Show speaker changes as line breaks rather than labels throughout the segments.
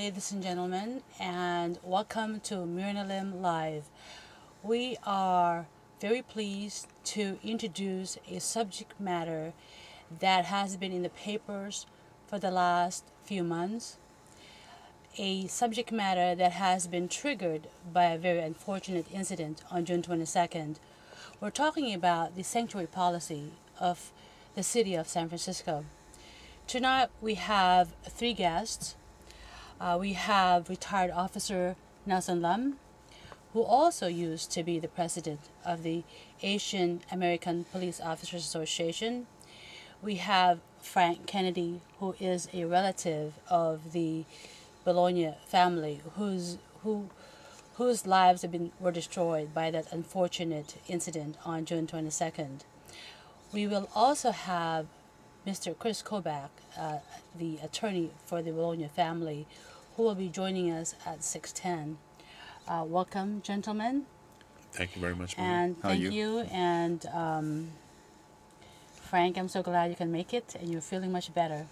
ladies and gentlemen, and welcome to Myrna Lim Live. We are very pleased to introduce a subject matter that has been in the papers for the last few months, a subject matter that has been triggered by a very unfortunate incident on June 22nd. We're talking about the sanctuary policy of the city of San Francisco. Tonight we have three guests. We have retired officer Myrna Lim, who also used to be the president of the Asian American Police Officers Association. We have Frank Kennedy, who is a relative of the Bologna family, whose lives were destroyed by that unfortunate incident on June 22nd. We will also have Mr. Chris Kobach, the attorney for the Bologna family, who will be joining us at 6:10. Welcome, gentlemen.
Thank you very much, Mary.
And
How are
thank
you?
you. And Frank, I'm so glad you can make it, and you're feeling much better.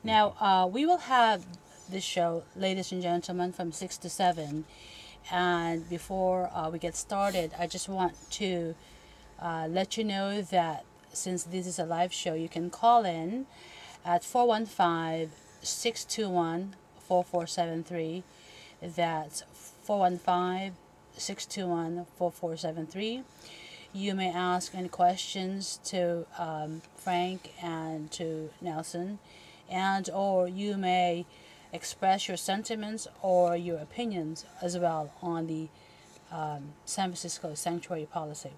Now, we will have this show, ladies and gentlemen, from 6 to 7. And before we get started, I just want to let you know that since this is a live show, you can call in at 415-621-4473. That's 415-621-4473. You may ask any questions to Frank and to Nelson, and or you may express your sentiments or your opinions as well on the San Francisco sanctuary policy.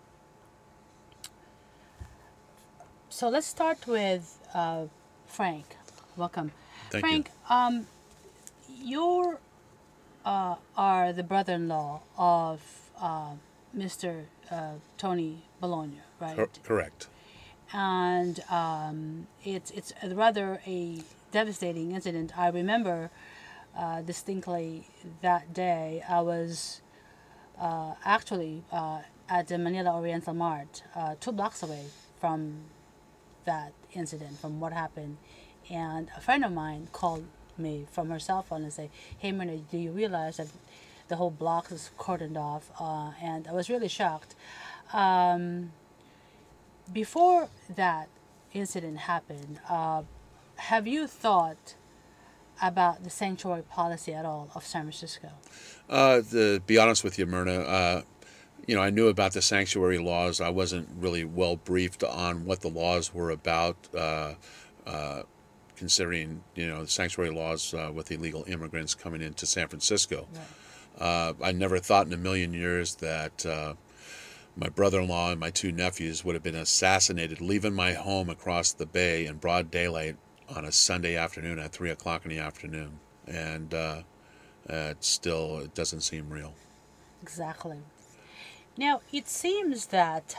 So let's start with Frank. Welcome.
Thank
Frank, you are the brother-in-law of Mr. Tony Bologna, right?
Correct.
And it's rather a devastating incident. I remember distinctly that day. I was actually at the Manila Oriental Mart, 2 blocks away from that incident, from what happened. And a friend of mine called me from her cell phone and said, "Hey, Myrna, do you realize that the whole block is cordoned off?" And I was really shocked. Before that incident happened, have you thought about the sanctuary policy at all of San Francisco?
To be honest with you, Myrna, I knew about the sanctuary laws. I wasn't really well briefed on what the laws were about, considering, the sanctuary laws with illegal immigrants coming into San Francisco.
Right.
I never thought in a million years that my brother-in-law and my 2 nephews would have been assassinated leaving my home across the bay in broad daylight on a Sunday afternoon at 3 o'clock in the afternoon. And it doesn't seem real.
Exactly. Now, it seems that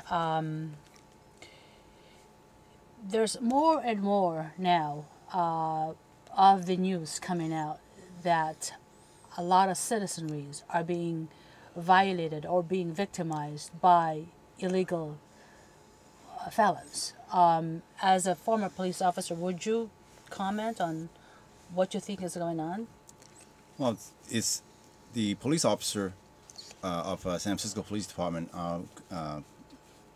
there's more and more now of the news coming out that a lot of citizenries are being violated or being victimized by illegal felons. As a former police officer, would you comment on what you think is going on?
Well, it's the police officer of San Francisco Police Department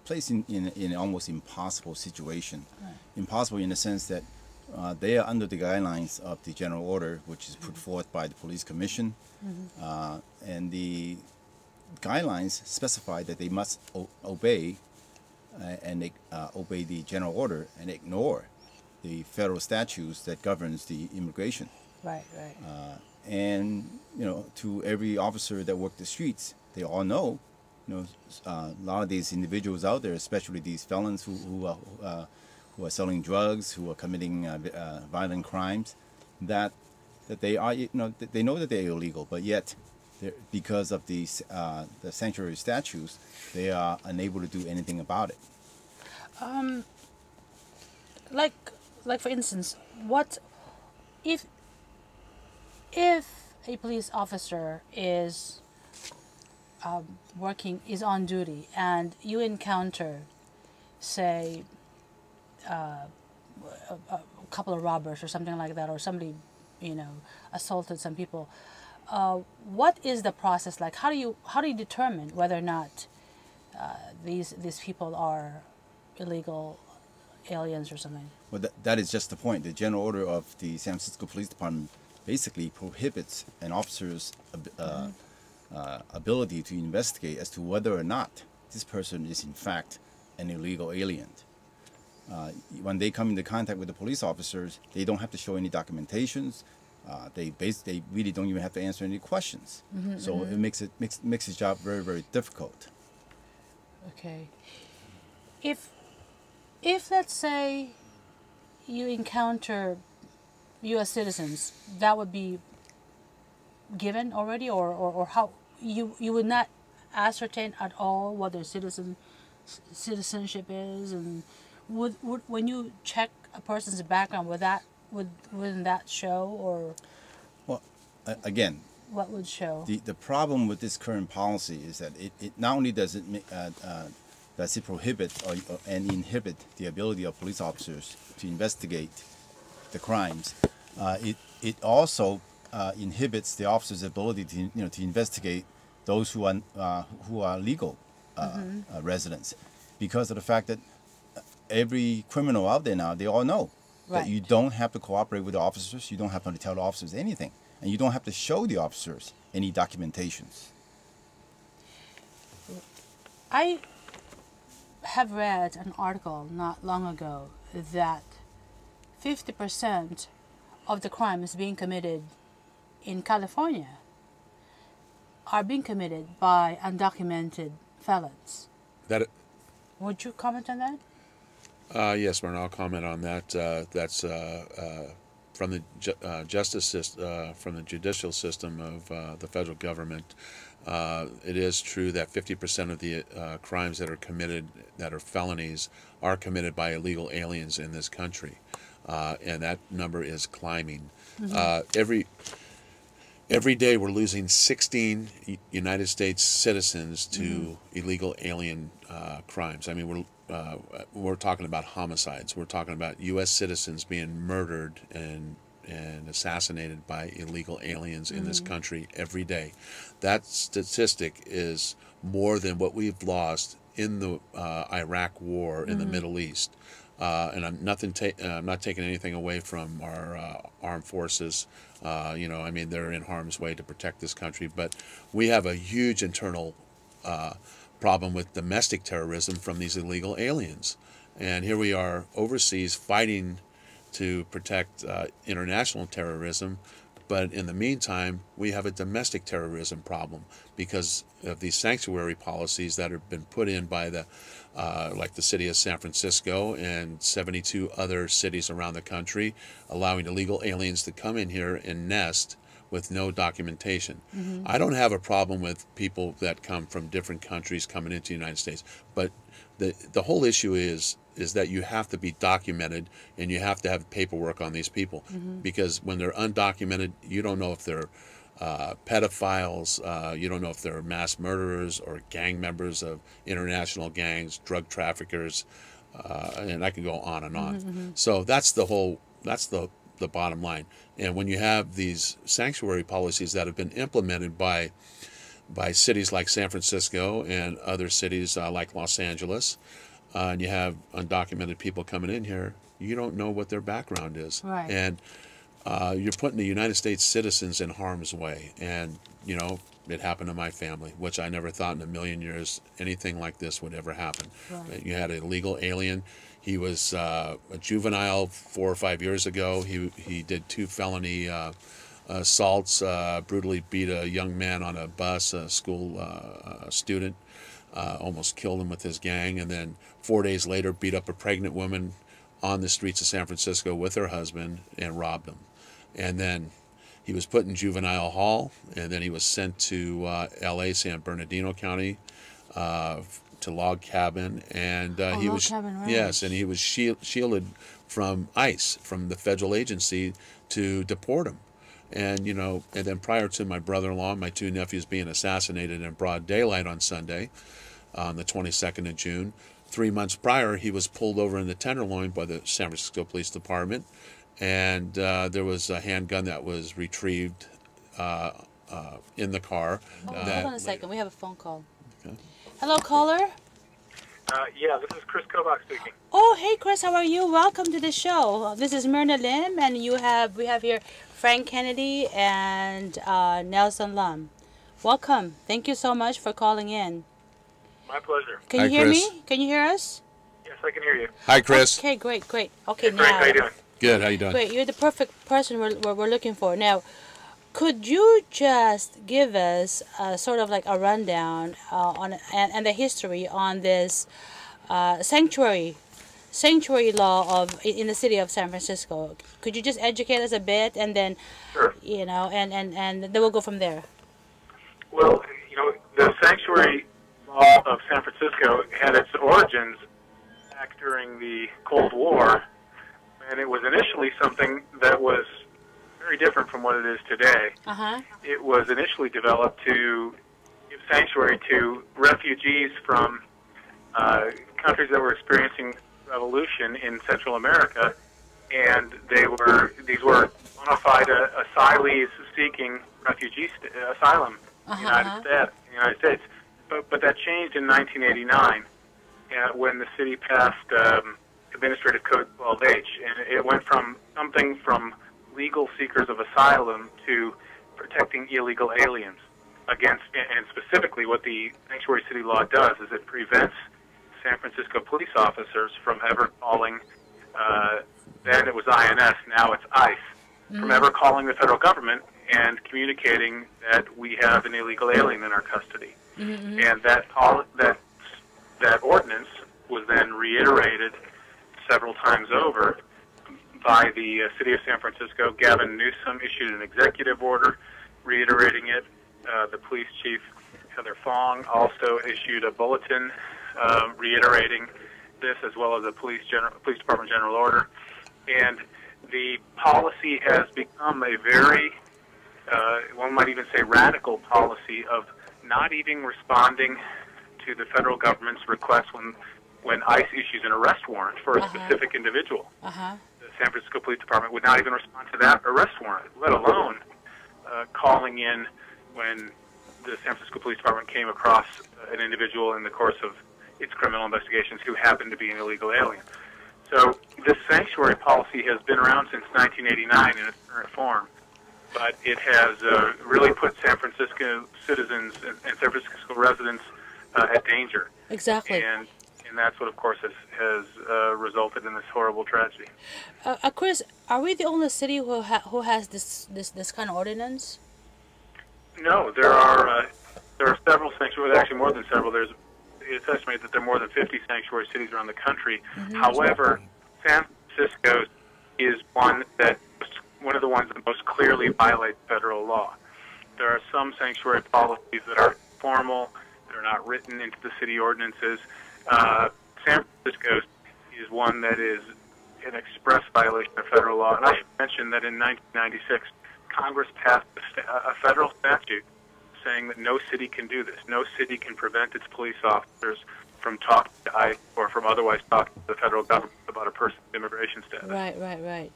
placed in an almost impossible situation.
Right.
Impossible in the sense that they are under the guidelines of the general order, which is put forth by the police commission, and the guidelines specify that they must obey obey the general order and ignore the federal statutes that governs the immigration.
Right, right.
And to every officer that worked the streets, they all know, a lot of these individuals out there, especially these felons who are selling drugs, who are committing violent crimes, that they are, they know that they're illegal, but yet, because of the sanctuary statutes, they are unable to do anything about it.
Like for instance, what if a police officer is on duty and you encounter, say, a couple of robbers or something like that, or somebody assaulted some people. What is the process like? How do you determine whether or not these people are illegal aliens or something?
Well, that is just the point. The general order of the San Francisco Police Department basically prohibits an officer's ability to investigate as to whether or not this person is in fact an illegal alien. When they come into contact with the police officers, they don't have to show any documentations. They really don't even have to answer any questions. So it makes his job very, very difficult.
Okay. If let's say you encounter U.S. citizens, that would be given already, or how you would not ascertain at all what their citizenship is, and would when you check a person's background, wouldn't that show, or
Well, again,
what would show?
the problem with this current policy is that it not only does it prohibit and inhibit the ability of police officers to investigate the crimes, it also inhibits the officer's ability to investigate those who are legal residents, because of the fact that every criminal out there now, they all know that you don't have to cooperate with the officers, you don't have to tell the officers anything, and you don't have to show the officers any documentations.
I have read an article not long ago that 50% of the crimes being committed in California are being committed by undocumented felons. Would you comment on that?
Yes, Myrna, I'll comment on that. That's from the justice system, from the judicial system of the federal government. It is true that 50% of the crimes that are committed, that are felonies, are committed by illegal aliens in this country, and that number is climbing. Every day we're losing 16 United States citizens to illegal alien crimes. I mean, we're talking about homicides. We're talking about U.S. citizens being murdered and assassinated by illegal aliens in this country every day. That statistic is more than what we've lost in the Iraq War in the Middle East. And I'm not taking anything away from our armed forces. I mean, they're in harm's way to protect this country, but we have a huge internal problem with domestic terrorism from these illegal aliens. And here we are overseas fighting to protect international terrorism, but in the meantime, we have a domestic terrorism problem because of these sanctuary policies that have been put in by like the city of San Francisco and 72 other cities around the country, allowing illegal aliens to come in here and nest with no documentation. I don't have a problem with people that come from different countries coming into the United States, but the whole issue is that you have to be documented and you have to have paperwork on these people, because when they're undocumented, you don't know if they're pedophiles, you don't know if they're mass murderers or gang members of international gangs, drug traffickers, and I can go on and on. So that's the bottom line. And when you have these sanctuary policies that have been implemented by cities like San Francisco and other cities like Los Angeles, and you have undocumented people coming in here, you don't know what their background is.
Right.
And you're putting the United States citizens in harm's way. And, it happened to my family, which I never thought in a million years anything like this would ever happen. Right. You had an illegal alien. He was a juvenile 4 or 5 years ago. He did 2 felony assaults, brutally beat a young man on a bus, a school student, almost killed him with his gang, and then 4 days later beat up a pregnant woman on the streets of San Francisco with her husband and robbed him. And then he was put in juvenile hall, and then he was sent to L.A., San Bernardino County, to log cabin, and he was
cabin, right.
Yes, and he was shielded from ICE, from the federal agency, to deport him. And and then prior to my brother-in-law and my 2 nephews being assassinated in broad daylight on Sunday, on the 22nd of June, 3 months prior, he was pulled over in the Tenderloin by the San Francisco Police Department and there was a handgun that was retrieved in the car.
Hold
that,
on a second. We have a phone call.
Okay.
Hello, caller.
Yeah, this is Chris Kobach speaking.
Oh, hey, Chris. How are you? Welcome to the show. This is Myrna Lim, and we have here Frank Kennedy and Nelson Lim. Welcome. Thank you so much for calling in.
My pleasure.
Can
Hi,
you hear
Chris.
me? Can you hear us?
Yes, I can hear you.
Hi, Chris.
Okay, great. Okay,
Frank,
now.
how you doing?
Good. How you doing?
Great. You're the perfect person we're looking for. Now, could you just give us sort of like a rundown on and the history on this sanctuary law in the city of San Francisco? Could you just educate us a bit, and then
Sure.
and then we'll go from there.
Well, the sanctuary law of San Francisco had its origins back during the Cold War, and it was initially something that was very different from what it is today. It was initially developed to give sanctuary to refugees from countries that were experiencing revolution in Central America, and these were bona fide asylees seeking asylum in the United States. But that changed in 1989 when the city passed Administrative Code 12H, and it went from something from legal seekers of asylum to protecting illegal aliens against, and specifically what the sanctuary city law does is it prevents San Francisco police officers from ever calling, then it was INS, now it's ICE, from ever calling the federal government and communicating that we have an illegal alien in our custody. And that ordinance was then reiterated several times over by the city of San Francisco. Gavin Newsom issued an executive order reiterating it. The police chief, Heather Fong, also issued a bulletin reiterating this, as well as a police department general order. And the policy has become a very, one might even say radical policy of not even responding to the federal government's request when ICE issues an arrest warrant for a specific individual. The San Francisco Police Department would not even respond to that arrest warrant, let alone calling in when the San Francisco Police Department came across an individual in the course of its criminal investigations who happened to be an illegal alien. So this sanctuary policy has been around since 1989 in its current form, but it has really put San Francisco citizens and San Francisco residents at danger.
Exactly.
And that's what, of course, has resulted in this horrible tragedy.
Chris, are we the only city who has this kind of ordinance?
No, there are several sanctuaries. Actually, more than several. It's estimated that there are more than 50 sanctuary cities around the country. However, San Francisco is one of the ones that most clearly violates federal law. There are some sanctuary policies that are formal, that are not written into the city ordinances. San Francisco is one that is an express violation of federal law. And I should mention that in 1996, Congress passed a federal statute saying that no city can do this. No city can prevent its police officers from talking to ICE or from otherwise talking to the federal government about a person's immigration status.
Right.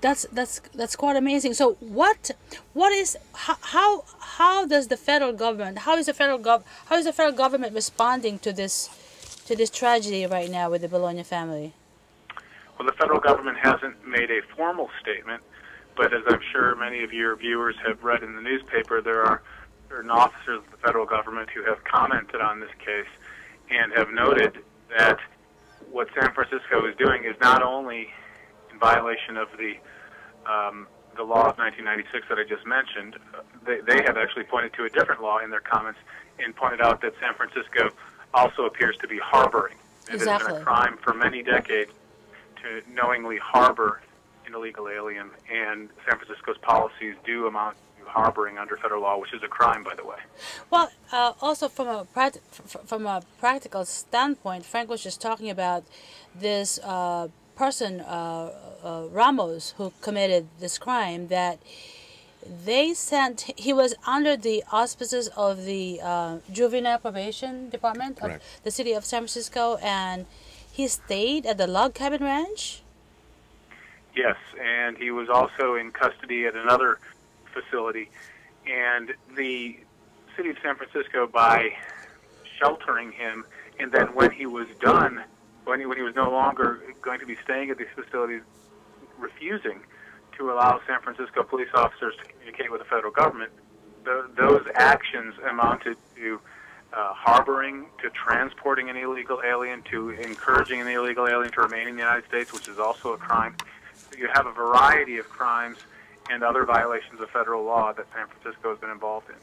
That's quite amazing. So how does the federal government, how is the federal government responding to this tragedy right now with the Bologna family?
Well, the federal government hasn't made a formal statement, but as I'm sure many of your viewers have read in the newspaper, there are certain officers of the federal government who have commented on this case and have noted that what San Francisco is doing is not only in violation of the law of 1996 that I just mentioned. They have actually pointed to a different law in their comments and pointed out that San Francisco also appears to be harboring. It has been a crime for many decades to knowingly harbor an illegal alien, and San Francisco's policies do amount to harboring under federal law, which is a crime, by the way.
Well, also from a practical standpoint, Frank was just talking about this person, Ramos, who committed this crime, that he was under the auspices of the Juvenile Probation Department of the city of San Francisco, and he stayed at the Log Cabin Ranch?
Yes, and he was also in custody at another facility. And the city of San Francisco, by sheltering him, and then when he was done, when he was no longer going to be staying at these facilities, refusing to allow San Francisco police officers to communicate with the federal government, those actions amounted to harboring, to transporting an illegal alien, to encouraging an illegal alien to remain in the United States, which is also a crime. So you have a variety of crimes and other violations of federal law that San Francisco has been involved in.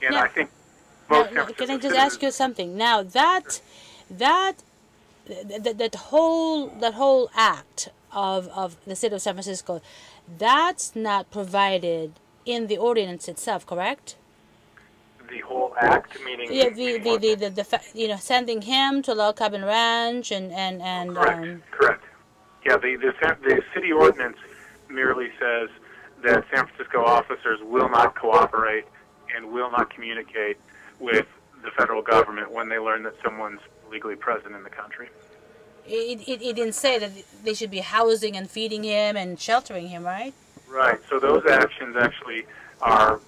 And
Now,
I think both San
can I
Francisco
just ask you something? Now that whole act of the city of San Francisco, that's not provided in the ordinance itself, correct?
the whole act, meaning
Yeah, sending him to Log Cabin Ranch and
correct. Yeah, the city ordinance merely says that San Francisco officers will not cooperate and will not communicate with the federal government when they learn that someone's legally present in the country.
it didn't say that they should be housing and feeding him and sheltering him, right?
Right. So those actions actually are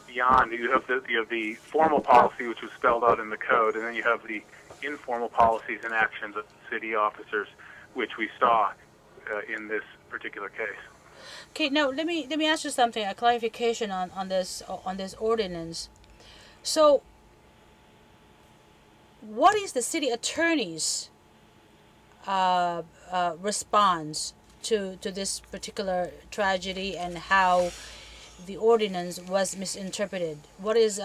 beyond. You have the formal policy, which was spelled out in the code, and then you have the informal policies and actions of city officers, which we saw in this particular case.
Okay, now let me ask you something, a clarification on this ordinance. So, what is the city attorney's response to this particular tragedy and how the ordinance was misinterpreted? What is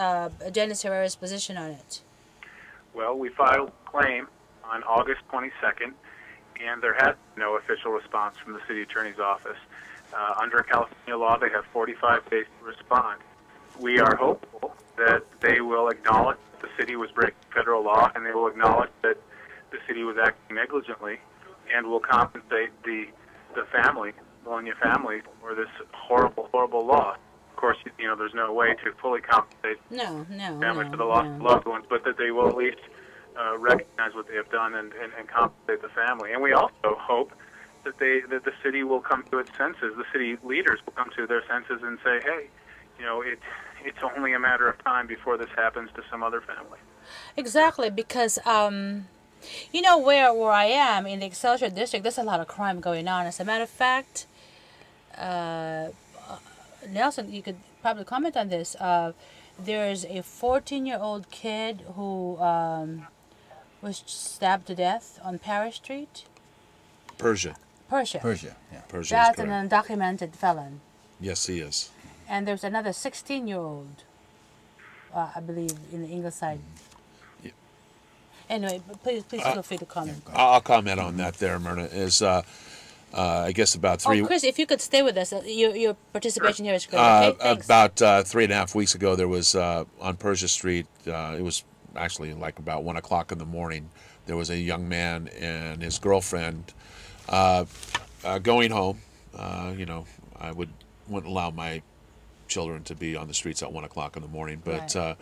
Dennis Herrera's position on it?
Well, we filed a claim on August 22nd, and there had been no official response from the city attorney's office. Under California law, they have 45 days to respond. We are hopeful that they will acknowledge that the city was breaking federal law, and they will acknowledge that the city was acting negligently, and will compensate the family, Bologna family, for this horrible, horrible loss. Of course, you know, there's no way to fully compensate family for the loss of loved ones, but that they will at least recognize what they have done and compensate the family. And we also hope that the city will come to its senses. The city leaders will come to their senses and say, hey, you know, it's only a matter of time before this happens to some other family.
Exactly, because you know where I am in the Excelsior district, there's a lot of crime going on. As a matter of fact, Nelson, you could probably comment on this. There's a 14-year-old kid who was stabbed to death on Paris Street.
Persia.
Yeah.
Persia.
That's an undocumented felon.
Yes, he is.
And there's another 16-year-old, I believe, in the English side.
Yeah.
Anyway, please feel free to comment.
I'll comment on that there, Myrna. I guess about three...
Oh, Chris, if you could stay with us, your participation here is great. Okay, thanks.
About 3.5 weeks ago, there was on Persia Street, it was actually like about 1 o'clock in the morning, there was a young man and his girlfriend going home. You know, I wouldn't allow my children to be on the streets at 1 o'clock in the morning, but
Right.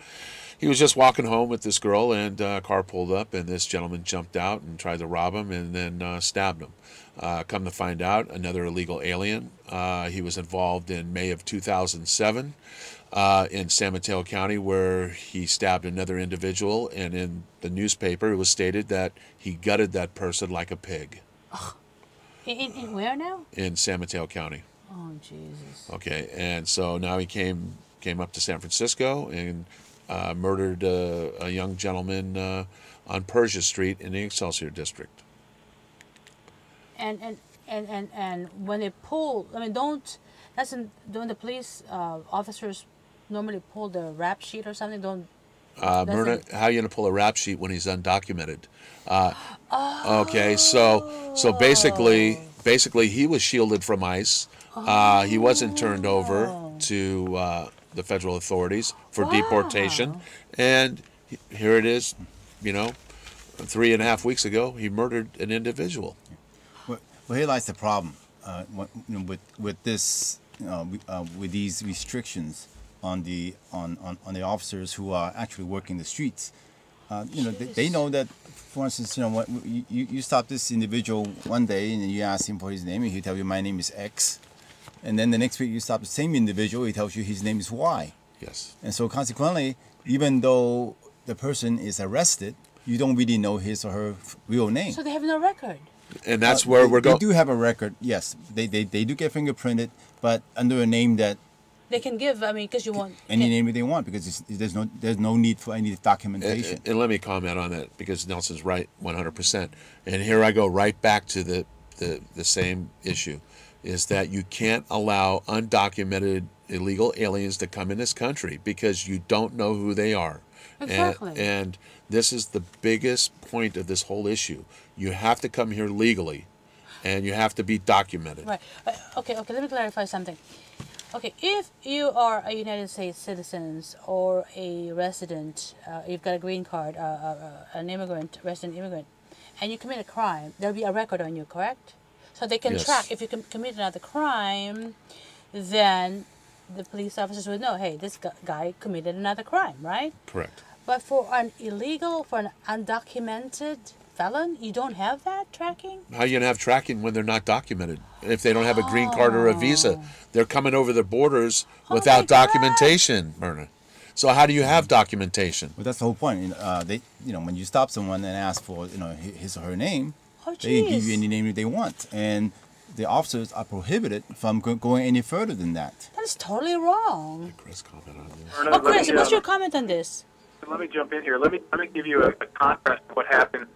He was just walking home with this girl, and a car pulled up, and this gentleman jumped out and tried to rob him, and then stabbed him. Come to find out, another illegal alien. He was involved in May of 2007 in San Mateo County, where he stabbed another individual, and in the newspaper it was stated that he gutted that person like a pig.
In where now?
In San Mateo County.
Oh, Jesus.
Okay, and so now he came up to San Francisco and murdered a young gentleman on Persia Street in the Excelsior district.
And when they pull, I mean, don't the police officers normally pull the rap sheet or something?
Myrna, how are you going to pull a rap sheet when he's undocumented? Okay, so basically he was shielded from ICE. He wasn't turned over to the federal authorities for deportation, and here it is, you know, 3.5 weeks ago he murdered an individual.
Well, here lies the problem with this, with these restrictions on the officers who are actually working the streets. They know that. For instance, what, you stop this individual one day and you ask him for his name, and he tell you my name is X, and then the next week you stop the same individual, he tells you his name is Y.
Yes.
And so consequently, even though the person is arrested, you don't really know his or her real name.
So they have no record.
And that's where we're going.
They do have a record, yes. They do get fingerprinted, but under a name that
They can give, because you want...
any name they want, because there's no need for any documentation.
And let me comment on that, because Nelson's right 100%. And here I go right back to the same issue, is that you can't allow undocumented illegal aliens to come in this country because you don't know who they are.
Exactly.
And this is the biggest point of this whole issue. You have to come here legally, and you have to be documented.
Right. Okay, let me clarify something. Okay, if you are a United States citizen or a resident, you've got a green card, an immigrant, resident immigrant, and you commit a crime, there'll be a record on you, correct? So they can
Yes.
track, if you commit another crime, then the police officers would know, hey, this guy committed another crime, right?
Correct.
But for an undocumented felon, you don't have that tracking?
How are you going to have tracking when they're not documented? If they don't have a green card or a visa, they're coming over the borders without
my God.
documentation, Myrna. So how do you have documentation?
Well, that's the whole point. When you stop someone and ask for his or her name,
Oh,
they can give
jeez.
you any name that they want, and the officers are prohibited from going any further than that.
That's totally wrong.
Chris, comment on this.
Myrna,
Oh, Chris,
let me,
what's your comment on this?
let me jump in here. Let me give you a contrast to what happened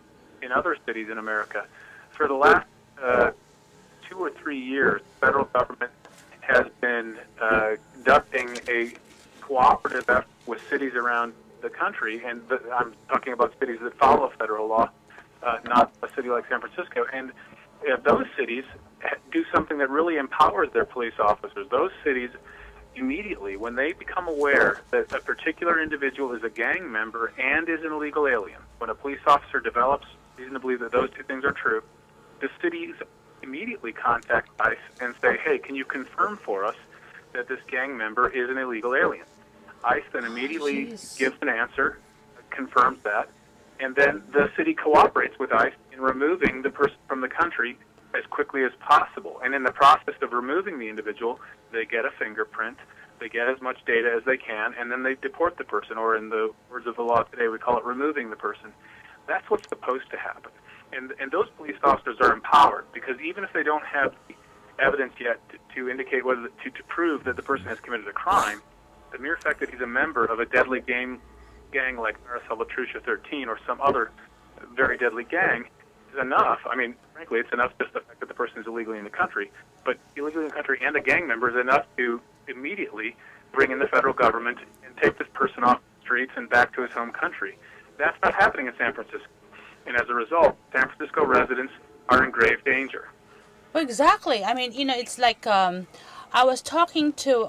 in other cities in America. For the last 2 or 3 years, the federal government has been conducting a cooperative effort with cities around the country, and I'm talking about cities that follow federal law, not a city like San Francisco. And those cities do something that really empowers their police officers. Those cities immediately, when they become aware that a particular individual is a gang member and is an illegal alien, when a police officer develops reason to believe that those two things are true, the cities immediately contact ICE and say, hey, can you confirm for us that this gang member is an illegal alien? ICE then immediately
Jeez.
gives an answer, confirms that, and then the city cooperates with ICE in removing the person from the country as quickly as possible. And in the process of removing the individual, they get a fingerprint, they get as much data as they can, and then they deport the person, or in the words of the law today, we call it removing the person. That's what's supposed to happen. And those police officers are empowered, because even if they don't have the evidence yet to indicate whether to prove that the person has committed a crime, the mere fact that he's a member of a deadly gang like Mara Salvatrucha 13 or some other very deadly gang is enough. I mean, frankly, it's enough just the fact that the person is illegally in the country. But illegally in the country and a gang member is enough to immediately bring in the federal government and take this person off the streets and back to his home country. That's not happening in San Francisco. And as a result, San Francisco residents are in grave danger.
Well, exactly. I mean, it's like I was talking to,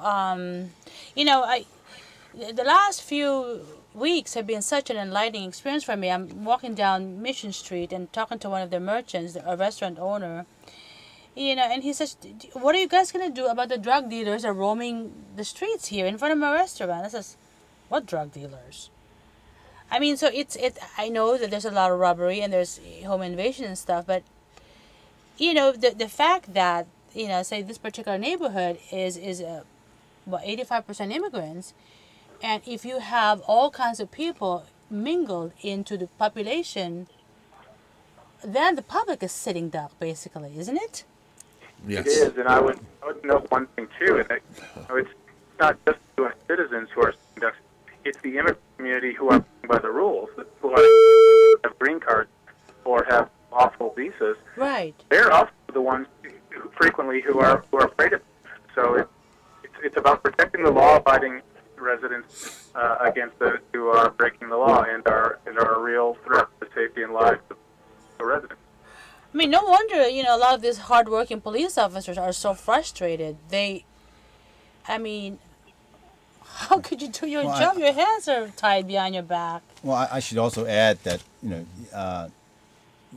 the last few weeks have been such an enlightening experience for me. I'm walking down Mission Street and talking to one of the merchants, a restaurant owner, and he says, what are you guys going to do about the drug dealers that are roaming the streets here in front of my restaurant? I says, what drug dealers? I mean, so I know that there's a lot of robbery and there's home invasion and stuff, but, the fact that, say this particular neighborhood is 85% immigrants, and if you have all kinds of people mingled into the population, then the public is sitting duck, basically, isn't it?
Yes.
It is, and I would note one thing, too, and that, it's not just the U.S. citizens who are sitting ducks, it's the immigrant community who are playing by the rules, who have green cards or have lawful visas.
Right.
They're also the ones who are afraid of it. So it's about protecting the law-abiding residents against those who are breaking the law and are a real threat to the safety and lives of the residents.
I mean, no wonder, a lot of these hardworking police officers are so frustrated. How could you do your job? Your hands are tied behind your back.
Well, I should also add that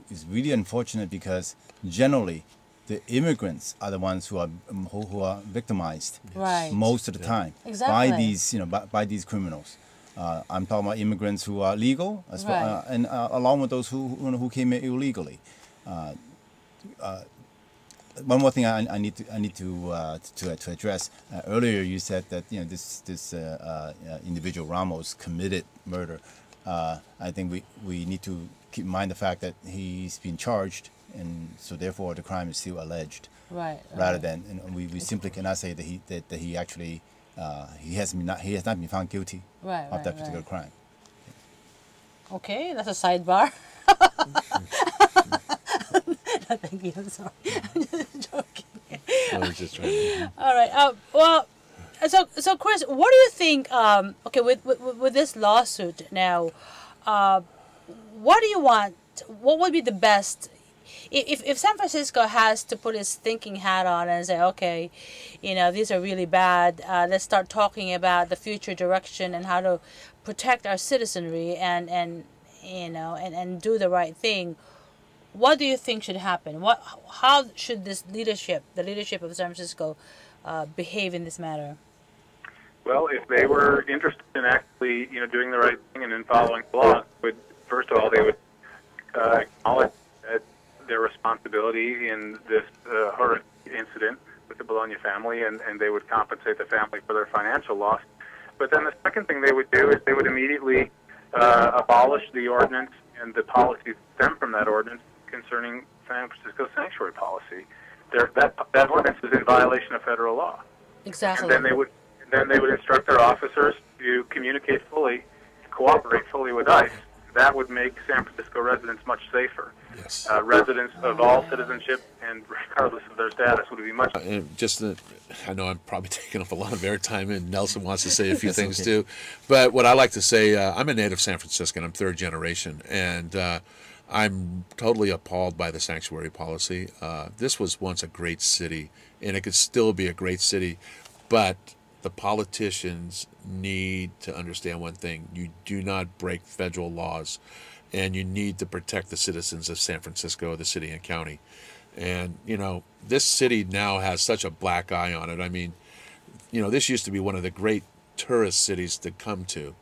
it's really unfortunate because generally the immigrants are the ones who are victimized
Right.
most of the time
Exactly.
by these by these criminals. I'm talking about immigrants who are legal, as well,
Right.
and along with those who came in illegally. One more thing I need to address. Earlier, you said that this individual Ramos committed murder. I think we need to keep in mind the fact that he's been charged, and so therefore the crime is still alleged.
Right.
Rather than, and we simply cannot say that he actually he has not been found guilty
Right,
of
right,
that particular
right.
crime.
Okay, that's a sidebar. No, thank you. I'm sorry. I'm just joking.
I was just trying to.
All right. Well, so Chris, what do you think? Okay, with this lawsuit now, what do you want? What would be the best? If San Francisco has to put its thinking hat on and say, okay, these are really bad. Let's start talking about the future direction and how to protect our citizenry and do the right thing. What do you think should happen? How should the leadership of San Francisco, behave in this matter?
Well, if they were interested in actually, doing the right thing and in following the law, first of all, they would acknowledge their responsibility in this horrific incident with the Bologna family, and they would compensate the family for their financial loss. But then the second thing they would do is they would immediately abolish the ordinance and the policies that stem from that ordinance concerning San Francisco sanctuary policy. That ordinance is in violation of federal law.
Exactly.
And then they would instruct their officers to communicate fully, cooperate fully with ICE. That would make San Francisco residents much safer.
Yes.
Residents of all citizenship and regardless of their status would be much.
I know I'm probably taking up a lot of airtime, and Nelson wants to say a few
That's
things
okay.
too. But what I like to say, I'm a native San Franciscan. I'm third generation, and I'm totally appalled by the sanctuary policy. This was once a great city, and it could still be a great city, but the politicians need to understand one thing: you do not break federal laws, and you need to protect the citizens of San Francisco, the city and county. And this city now has such a black eye on it. I mean, this used to be one of the great tourist cities to come to.